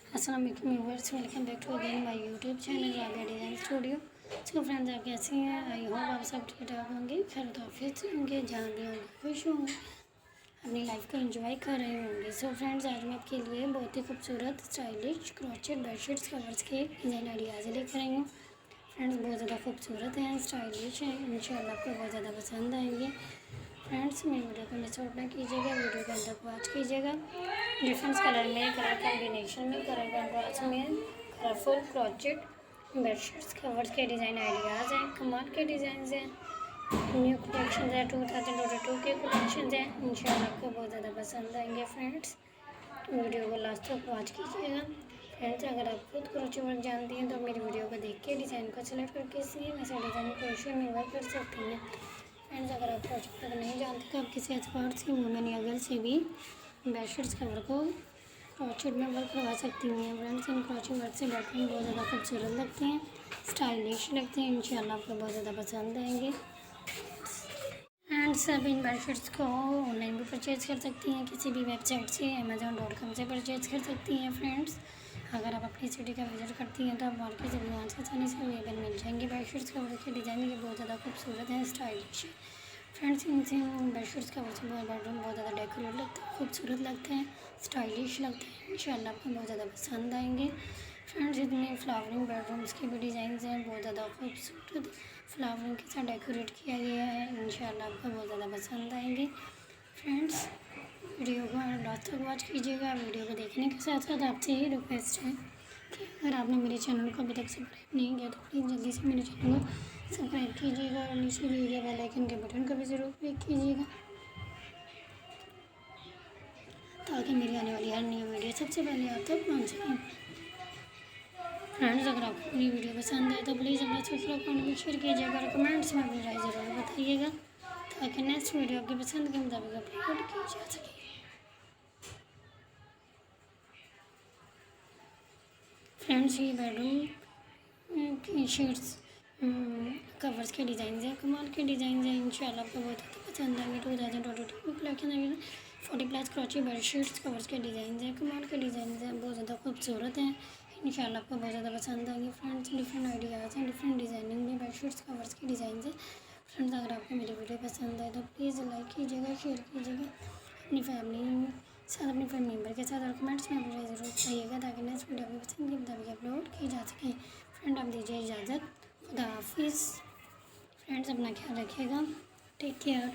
अस्सलाम वालेकुम viewers, welcome back to again my YouTube channel Rabia design studio. So friends, आप कैसे हैं? आई होप आप सब ठीक ठाक होंगे, खैर ऑफिस होंगे, जहाँ भी होंगे खुश होंगे, अपनी लाइफ को एंजॉय कर रहे होंगे। सो फ्रेंड्स, आज मैं आपके लिए बहुत ही खूबसूरत स्टाइलिश क्रोचेट बेडशीट्स कवर्स के डिज़ाइन आइडियाज़ लेकर आई हूँ। फ्रेंड्स, बहुत ज़्यादा खूबसूरत हैं, स्टाइलिश हैं, इंशाल्लाह आपको बहुत ज़्यादा पसंद आएंगे। फ्रेंड्स, मेरी वीडियो को मिस आउट ना कीजिएगा, वीडियो के अंदर वॉच कीजिएगा। डिफरेंट कलर में, कलर कॉम्बिनेशन में, कलर कंट्रास्ट में कलरफुल क्रोचेट बेडशीट्स कवर्स के डिज़ाइन आइडियाज़ हैं, कमाल के डिज़ाइन हैं, न्यू कलेक्शन है, 2022 के कलेक्शन हैं। इंशाल्लाह आपको बहुत ज़्यादा पसंद आएंगे। फ्रेंड्स, वीडियो को लास्ट तक वॉच कीजिएगा। फ्रेंड्स, अगर आप खुद क्रोचेट वर्क जानती हैं तो मेरी वीडियो को देख के डिज़ाइन को सेलेक्ट करके सेम वैसे डिज़ाइन क्रोशे में वर्क कर सकती हैं। फ्रेंड्स, अगर आप क्रोचेट वर्क नहीं जानते तो आप किसी एक्सपर्ट से वुमेन या गर्ल से भी बेडशीट्स कवर को क्रोचेट में वर्क करवा सकती हैं। फ्रेंड्स, इन क्रोचेट वर्क से बेडरूम बहुत ज़्यादा खूबसूरत लगते हैं, स्टाइलिश लगते हैं, इंशाल्लाह आपको बहुत ज़्यादा पसंद आएंगे। फ्रेंड्स, आप इन बेडशीट्स को ऑनलाइन भी परचेज़ कर सकती हैं, किसी भी वेबसाइट से amazon.com से परचेज़ कर सकती हैं। फ्रेंड्स, अगर आप अपनी सिटी का विजिट करती हैं तो आप मार्केट से भी वहाँ से आसानी से अवेलेबल मिल जाएंगे। बेडशीट्स कवर के डिज़ाइन ये बहुत ज़्यादा खूबसूरत हैं, स्टाइलिश है। फ्रेंड्स, इनसे बेडशीट्स कवर से बेडरूम बहुत ज़्यादा डेकोरेट लगता है, खूबसूरत लगते हैं, स्टाइलिश लगते हैं, इंशाल्लाह आपको बहुत ज़्यादा पसंद आएंगे। फ्रेंड्स, इतने फ्लावरिंग बेडरूम्स के भी डिज़ाइन हैं, बहुत ज़्यादा खूबसूरत फ्लावरिंग के साथ डेकोरेट किया गया है, इंशाल्लाह आपको बहुत ज़्यादा पसंद आएंगे। फ्रेंड्स, वीडियो को लास्ट तक वॉच कीजिएगा। वीडियो को देखने के साथ साथ आपसे ही रिक्वेस्ट है कि अगर आपने मेरे चैनल को अभी तक सब्सक्राइब नहीं किया तो प्लीज़ जल्दी से मेरे चैनल को सब्सक्राइब कीजिएगा और नीचे दिए गए बेल आइकन के बटन को भी ज़रूर क्लिक कीजिएगा ताकि मेरी आने वाली हर नई वीडियो सबसे पहले आप तक पहुँच सकें। फ्रेंड्स, अगर आपको मेरी वीडियो पसंद आए तो प्लीज़ अपना सब्सक्राइब करना भी शेयर कीजिएगा और कमेंट्स में अपनी राय ज़रूर बताइएगा ताकि नेक्स्ट वीडियो आपकी पसंद के मुताबिक अपलोड की जा सके। फ्रेंड्स, ये बेडरूम की शीट्स कवर्स के डिज़ाइन हैं, कमाल के डिज़ाइन हैं, इंशाल्लाह आपको बहुत ज़्यादा पसंद आएंगे। 2022 कलेक्शन है, 40+ क्रोचेट बेडशीट्स कवर्स के डिज़ाइन हैं, कमाल के डिज़ाइन हैं, बहुत ज़्यादा खूबसूरत हैं, इंशाल्लाह आपको बहुत ज़्यादा पसंद आएंगे। फ्रेंड्स, डिफरेंट आइडियाज़ हैं, डिफरेंट डिज़ाइनिंग में बेडशीट्स कवर्स के डिज़ाइन हैं। फ्रेंड्स, अगर आपको मेरी वीडियो पसंद आए तो प्लीज़ लाइक कीजिएगा, शेयर कीजिएगा अपनी फैमिली साथ, अपने फैमिली मेम्बर के साथ, और कमेंट्स में अपनी ज़रूर बताइएगा ताकि नेक्स्ट वीडियो आपकी पसंद के मुताबिक अपलोड की जा सके। फ्रेंड, आप दीजिए इजाज़त, खुदा हाफिज़। फ्रेंड्स, अपना ख्याल रखिएगा, टेक केयर।